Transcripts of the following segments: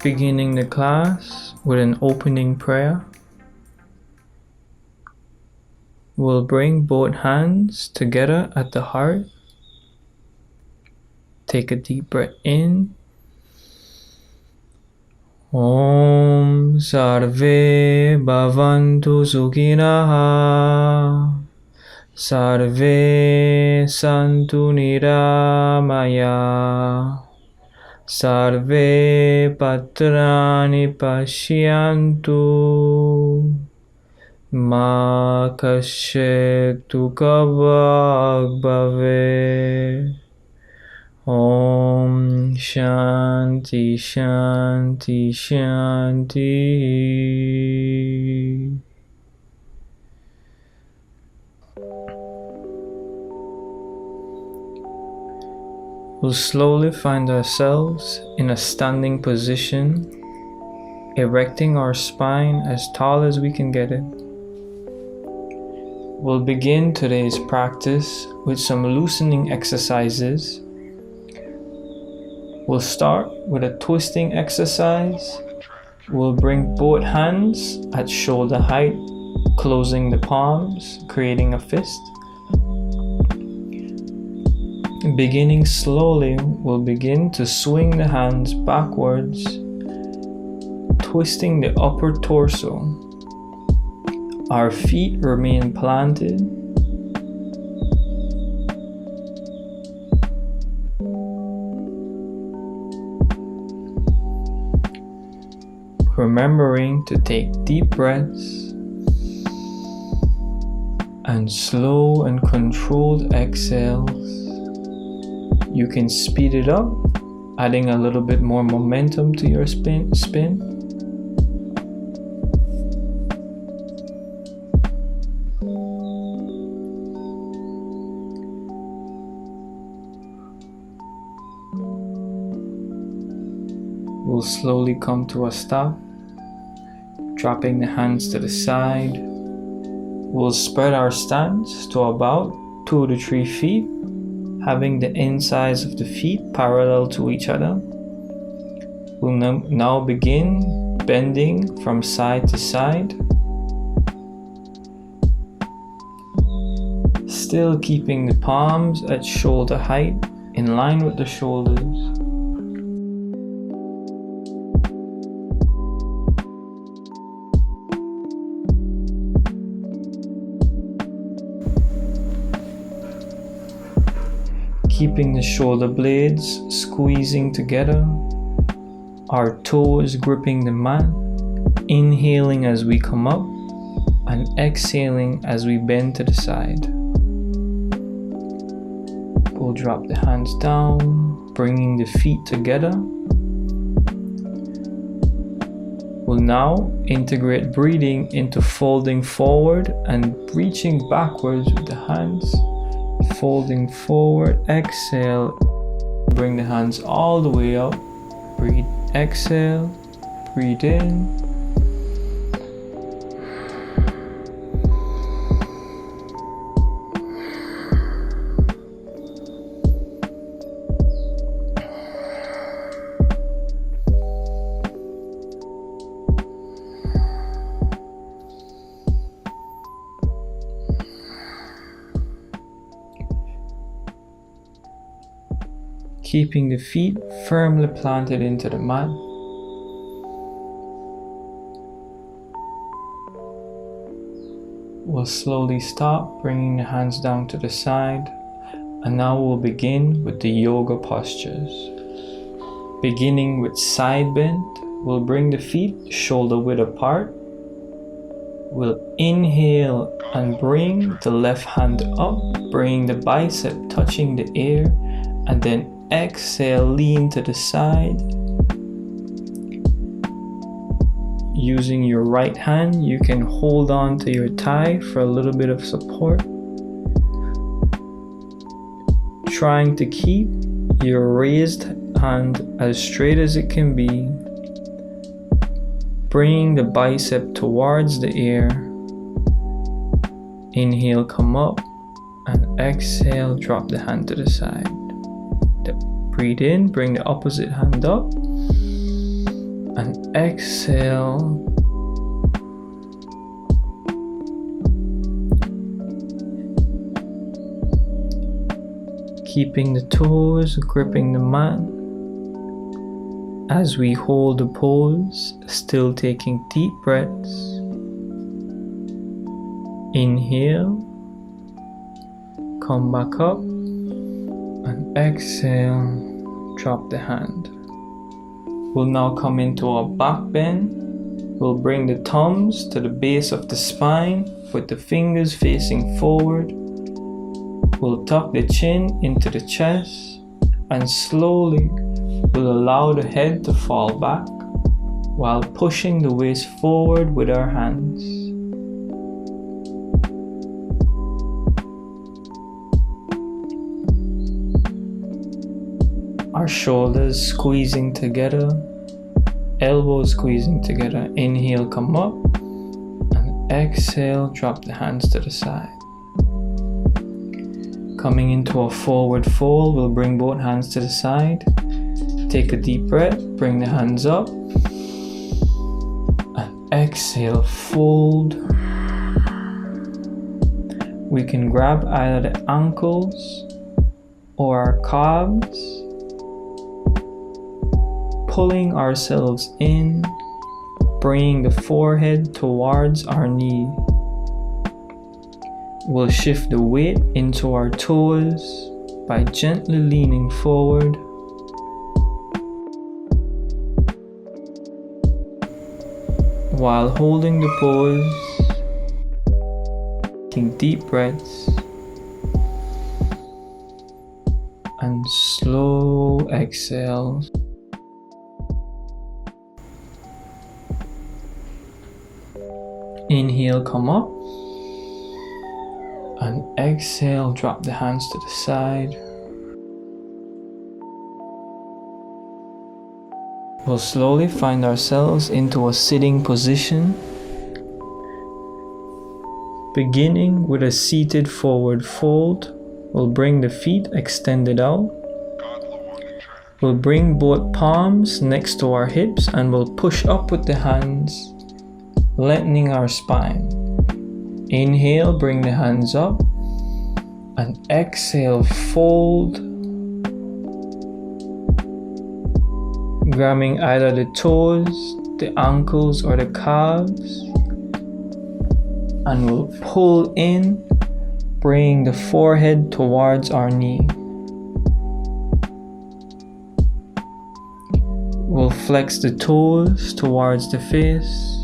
Beginning the class with an opening prayer. We'll bring both hands together at the heart. Take a deep breath in. Om Sarve Bhavantu Sukhinaha Sarve Santu Niramaya Sarve Patrani Pashyantu Ma Kashyak Tukabhag Bhave. Om Shanti Shanti Shanti. We'll slowly find ourselves in a standing position, erecting our spine as tall as we can get it. We'll begin today's practice with some loosening exercises. We'll start with a twisting exercise. We'll bring both hands at shoulder height, closing the palms, creating a fist. Beginning slowly, we'll begin to swing the hands backwards, twisting the upper torso. Our feet remain planted. Remembering to take deep breaths and slow and controlled exhales. You can speed it up, adding a little bit more momentum to your spin. We'll slowly come to a stop, dropping the hands to the side. We'll spread our stance to about 2 to 3 feet, having the insides of the feet parallel to each other. We'll now begin bending from side to side, still keeping the palms at shoulder height in line with the shoulders. Keeping the shoulder blades squeezing together, our toes gripping the mat, inhaling as we come up and exhaling as we bend to the side. We'll drop the hands down, bringing the feet together. We'll now integrate breathing into folding forward and reaching backwards with the hands. Folding forward, exhale, bring the hands all the way up, breathe, exhale, breathe in, keeping the feet firmly planted into the mat. We'll slowly stop, bringing the hands down to the side, and now we'll begin with the yoga postures. Beginning with side bend, we'll bring the feet shoulder width apart. We'll inhale and bring the left hand up, bringing the bicep touching the air, and then exhale, lean to the side. Using your right hand, you can hold on to your thigh for a little bit of support. Trying to keep your raised hand as straight as it can be. Bringing the bicep towards the air. Inhale, come up. And exhale, drop the hand to the side. Breathe in, bring the opposite hand up. And exhale. Keeping the toes, gripping the mat. As we hold the pose, still taking deep breaths. Inhale. Come back up. And exhale, drop the hand. We'll now come into our back bend. We'll bring the thumbs to the base of the spine with the fingers facing forward. We'll tuck the chin into the chest and slowly we'll allow the head to fall back while pushing the waist forward with our hands. Our shoulders squeezing together, elbows squeezing together. Inhale, come up, and exhale, drop the hands to the side. Coming into a forward fold, we'll bring both hands to the side. Take a deep breath, bring the hands up, and exhale, fold. We can grab either the ankles or our calves, pulling ourselves in, bringing the forehead towards our knee. We'll shift the weight into our toes by gently leaning forward. While holding the pose, taking deep breaths and slow exhales. Inhale, come up, and exhale, drop the hands to the side. We'll slowly find ourselves into a sitting position, beginning with a seated forward fold. We'll bring the feet extended out. We'll bring both palms next to our hips and we'll push up with the hands, lengthening our spine. Inhale, bring the hands up, and exhale, fold, grabbing either the toes, the ankles, or the calves, and we'll pull in, bringing the forehead towards our knee. We'll flex the toes towards the face,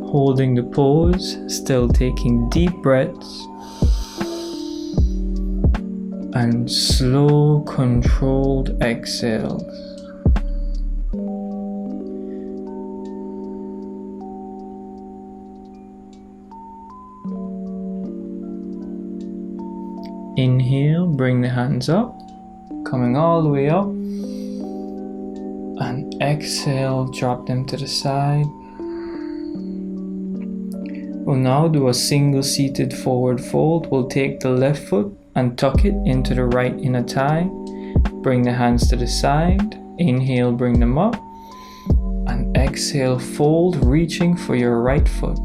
holding the pose, still taking deep breaths and slow, controlled exhales. Inhale, bring the hands up, coming all the way up, and exhale, drop them to the side. We'll now do a single seated forward fold. We'll take the left foot and tuck it into the right inner thigh. Bring the hands to the side. Inhale, bring them up. And exhale, fold, reaching for your right foot.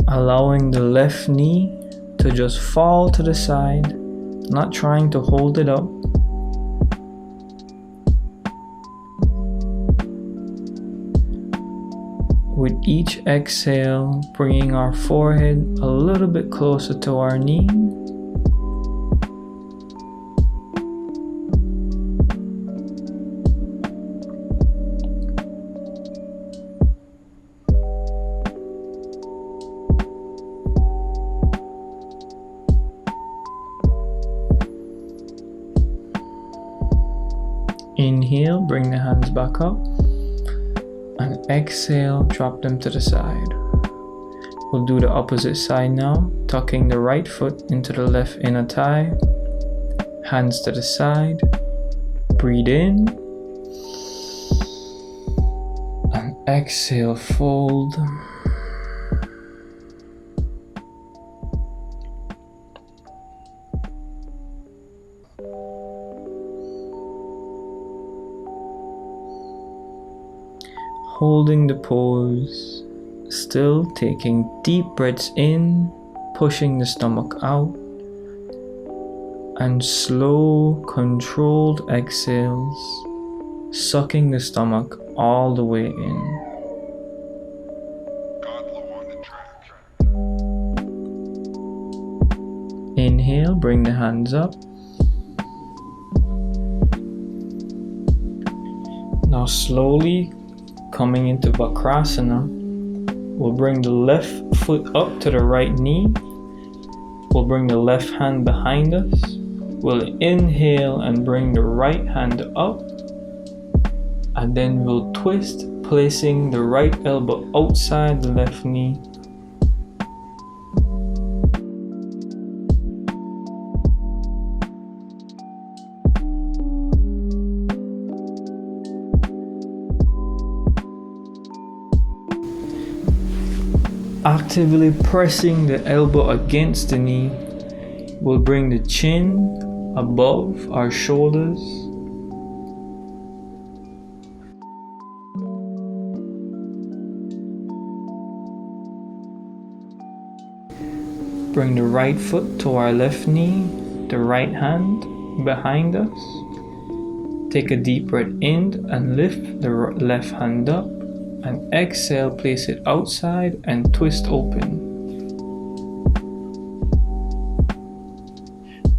Allowing the left knee to just fall to the side, not trying to hold it up. With each exhale, bringing our forehead a little bit closer to our knee. Inhale, bring the hands back up, and exhale, drop them to the side. We'll do the opposite side now, tucking the right foot into the left inner thigh. Hands to the side. Breathe in. And exhale, fold. Holding the pose, still taking deep breaths in, pushing the stomach out, and slow, controlled exhales, sucking the stomach all the way in. Inhale, bring the hands up. Now slowly coming into Vakrasana, we'll bring the left foot up to the right knee. We'll bring the left hand behind us. We'll inhale and bring the right hand up. And then we'll twist, placing the right elbow outside the left knee. Actively pressing the elbow against the knee will bring the chin above our shoulders. Bring the right foot to our left knee, the right hand behind us. Take a deep breath in and lift the left hand up. And exhale, place it outside and twist open.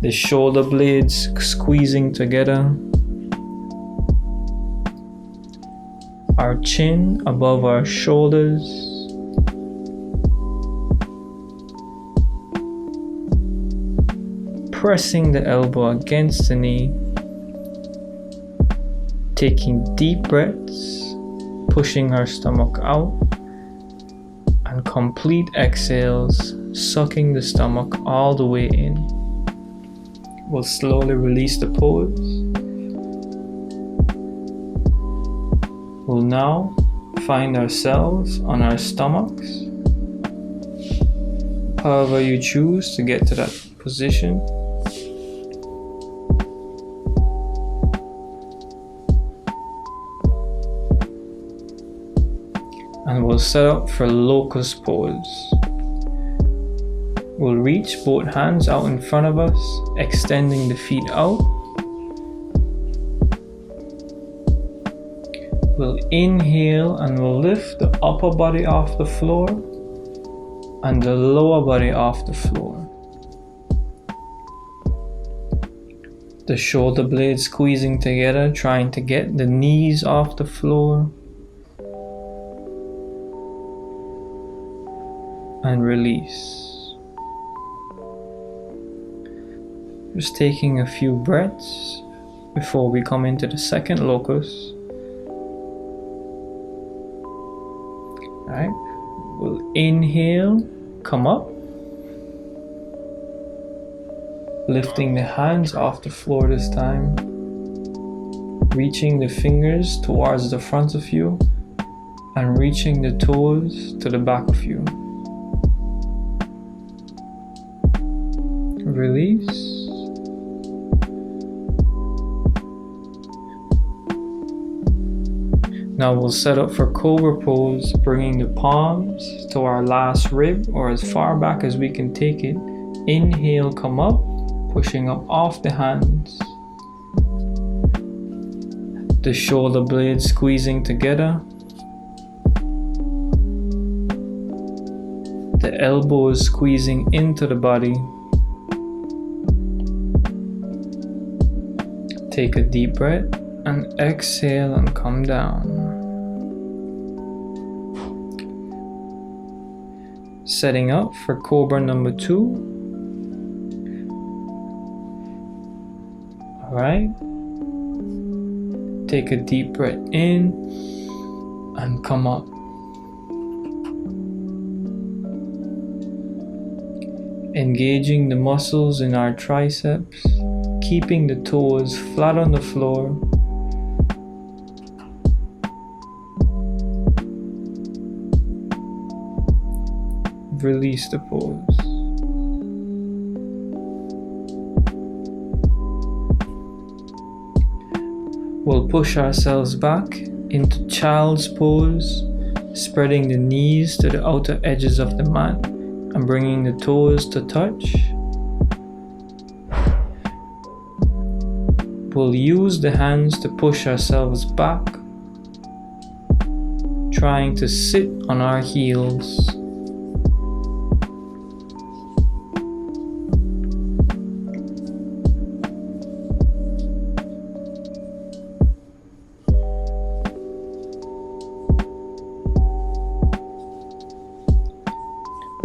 The shoulder blades squeezing together. Our chin above our shoulders. Pressing the elbow against the knee. Taking deep breaths. Pushing our stomach out, and complete exhales, sucking the stomach all the way in. We'll slowly release the pose. We'll now find ourselves on our stomachs. However you choose to get to that position. And we'll set up for locust pose. We'll reach both hands out in front of us, extending the feet out. We'll inhale and we'll lift the upper body off the floor and the lower body off the floor. The shoulder blades squeezing together, trying to get the knees off the floor. And release. Just taking a few breaths before we come into the second locust. Alright, we'll inhale, come up, lifting the hands off the floor this time, reaching the fingers towards the front of you, and reaching the toes to the back of you. Release. Now we'll set up for cobra pose, bringing the palms to our last rib or as far back as we can take it. Inhale, come up, pushing up off the hands. The shoulder blades squeezing together. The elbows squeezing into the body. Take a deep breath and exhale and come down. Setting up for Cobra number 2. Alright. Take a deep breath in and come up. Engaging the muscles in our triceps. keeping the toes flat on the floor. Release the pose. We'll push ourselves back into child's pose, spreading the knees to the outer edges of the mat and bringing the toes to touch. We'll use the hands to push ourselves back, trying to sit on our heels.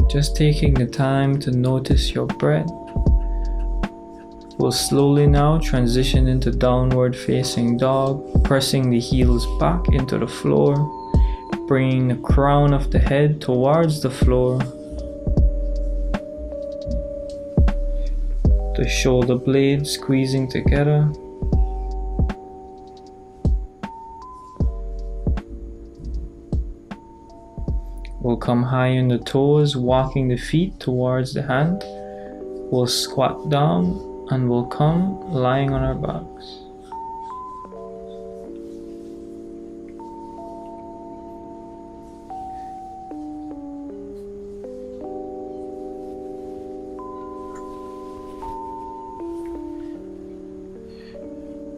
Just taking the time to notice your breath. We'll slowly now transition into downward facing dog, pressing the heels back into the floor, bringing the crown of the head towards the floor. The shoulder blades squeezing together. We'll come high on the toes, walking the feet towards the hand. We'll squat down and we'll come lying on our backs.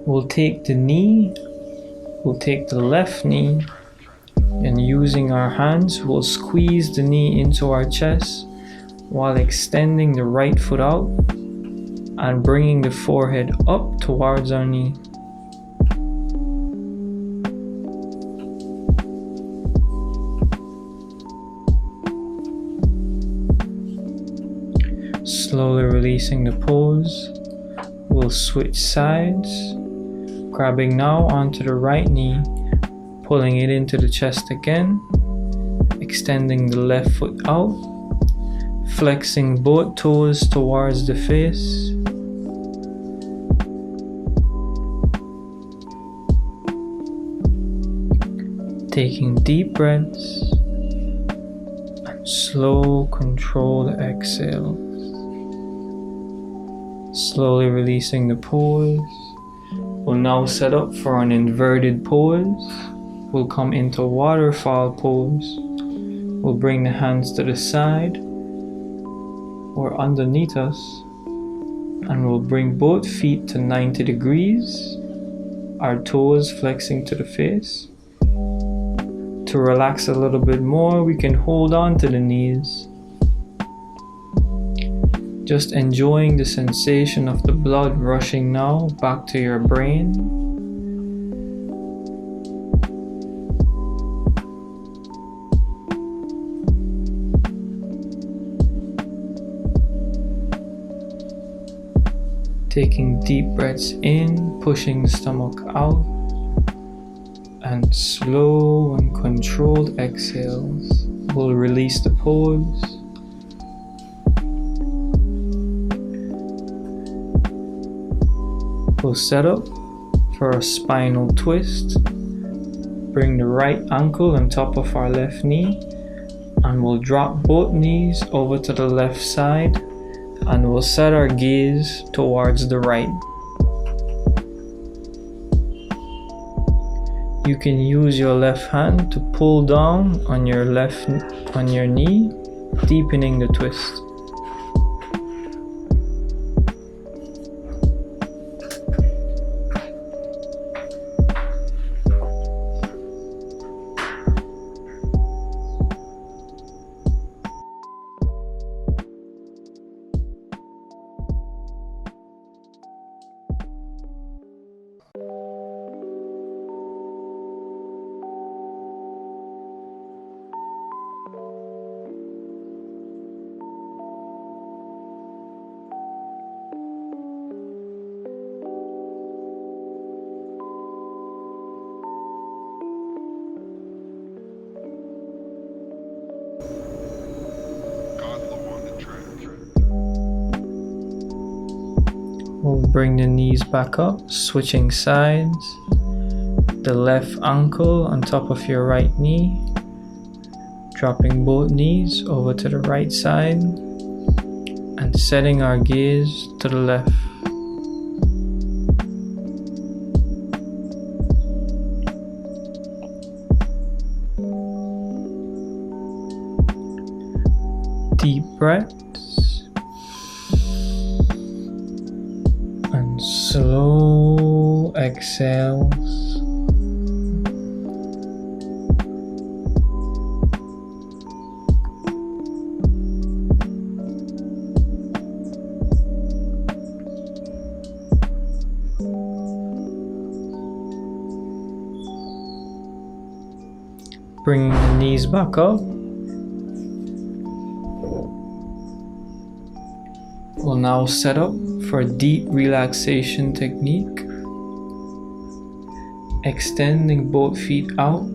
We'll take the left knee, and using our hands, we'll squeeze the knee into our chest while extending the right foot out and bringing the forehead up towards our knee. Slowly releasing the pose, we'll switch sides, grabbing now onto the right knee, pulling it into the chest again, extending the left foot out, flexing both toes towards the face. Taking deep breaths and slow, controlled exhales. Slowly releasing the pose. We'll now set up for an inverted pose. We'll come into waterfall pose. We'll bring the hands to the side or underneath us, and we'll bring both feet to 90 degrees, our toes flexing to the face. To relax a little bit more, we can hold on to the knees. Just enjoying the sensation of the blood rushing now back to your brain. Taking deep breaths in, pushing the stomach out, and slow and controlled exhales. We'll release the pose. We'll set up for a spinal twist. Bring the right ankle on top of our left knee, and we'll drop both knees over to the left side, and we'll set our gaze towards the right. You can use your left hand to pull down on your knee, deepening the twist. We'll bring the knees back up, switching sides. The left ankle on top of your right knee. Dropping both knees over to the right side. And setting our gaze to the left. Deep breaths and slow exhales. Bringing the knees back up. We'll now set up for a deep relaxation technique. Extending both feet out.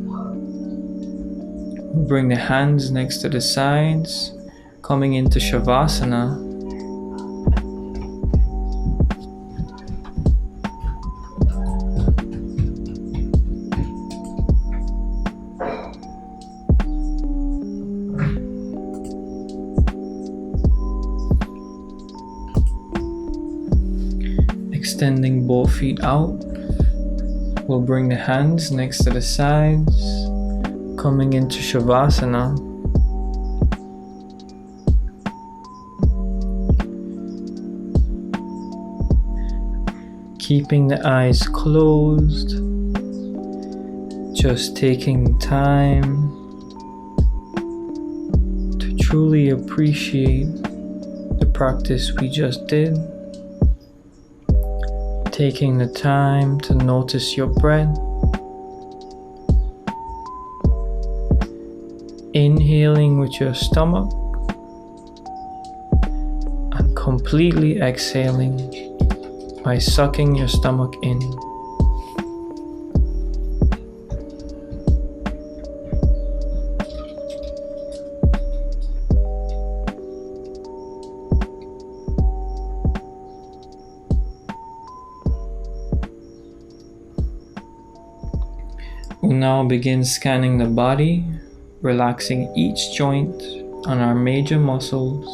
Bring the hands next to the sides, coming into Shavasana. Extending both feet out, we'll bring the hands next to the sides, coming into Shavasana. Keeping the eyes closed, just taking time to truly appreciate the practice we just did. Taking the time to notice your breath. Inhaling with your stomach and completely exhaling by sucking your stomach in. We'll now begin scanning the body, relaxing each joint on our major muscles,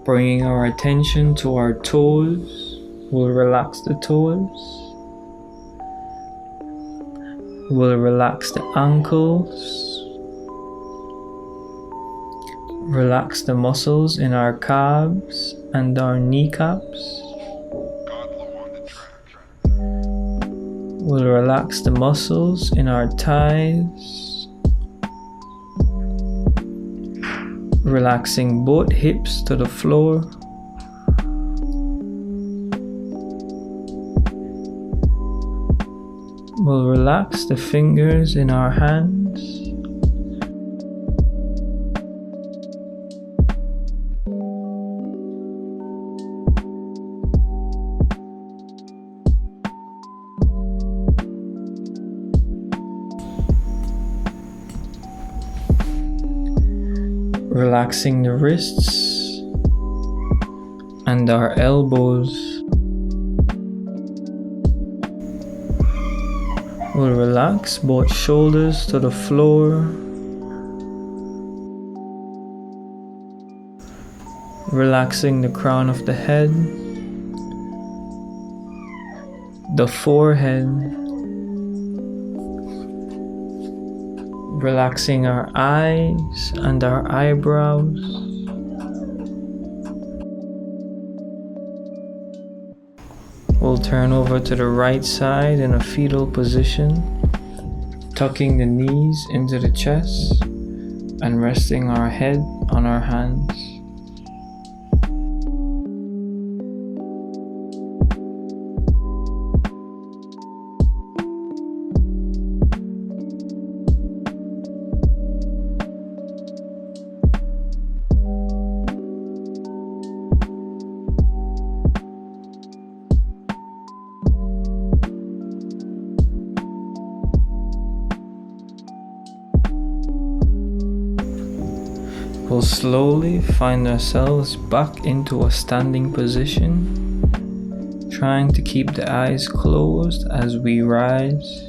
bringing our attention to our toes. We'll relax the toes. We'll relax the ankles. Relax the muscles in our calves and our kneecaps. We'll relax the muscles in our thighs, relaxing both hips to the floor. We'll relax the fingers in our hands. Relaxing the wrists and our elbows. We'll relax both shoulders to the floor. Relaxing the crown of the head, the forehead. Relaxing our eyes and our eyebrows. We'll turn over to the right side in a fetal position, tucking the knees into the chest and resting our head on our hands. We'll slowly find ourselves back into a standing position. trying to keep the eyes closed as we rise.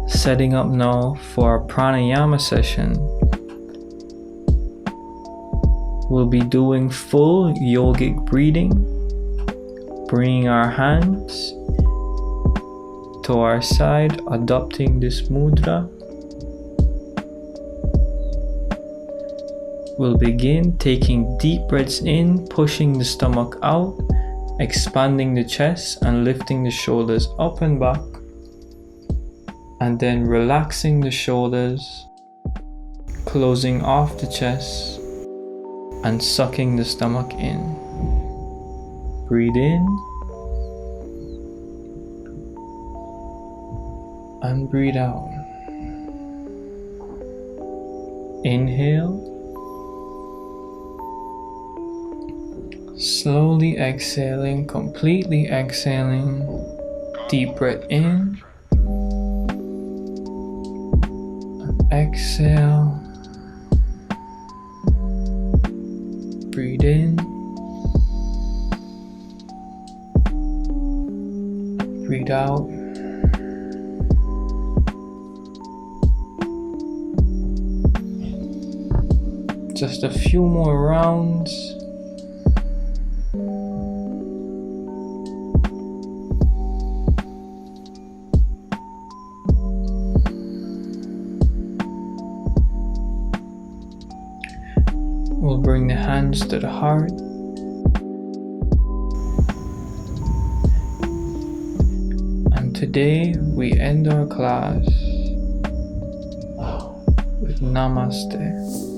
Setting up now for our pranayama session. We'll be doing full yogic breathing, bringing our hands to our side, adopting this mudra. We'll begin taking deep breaths in, pushing the stomach out, expanding the chest and lifting the shoulders up and back, and then relaxing the shoulders, closing off the chest and sucking the stomach in. Breathe in and breathe out. Inhale. Slowly exhaling, completely exhaling. Deep breath in. And exhale. Breathe in. Breathe out. Just a few more rounds. We'll bring the hands to the heart. And today we end our class with Namaste.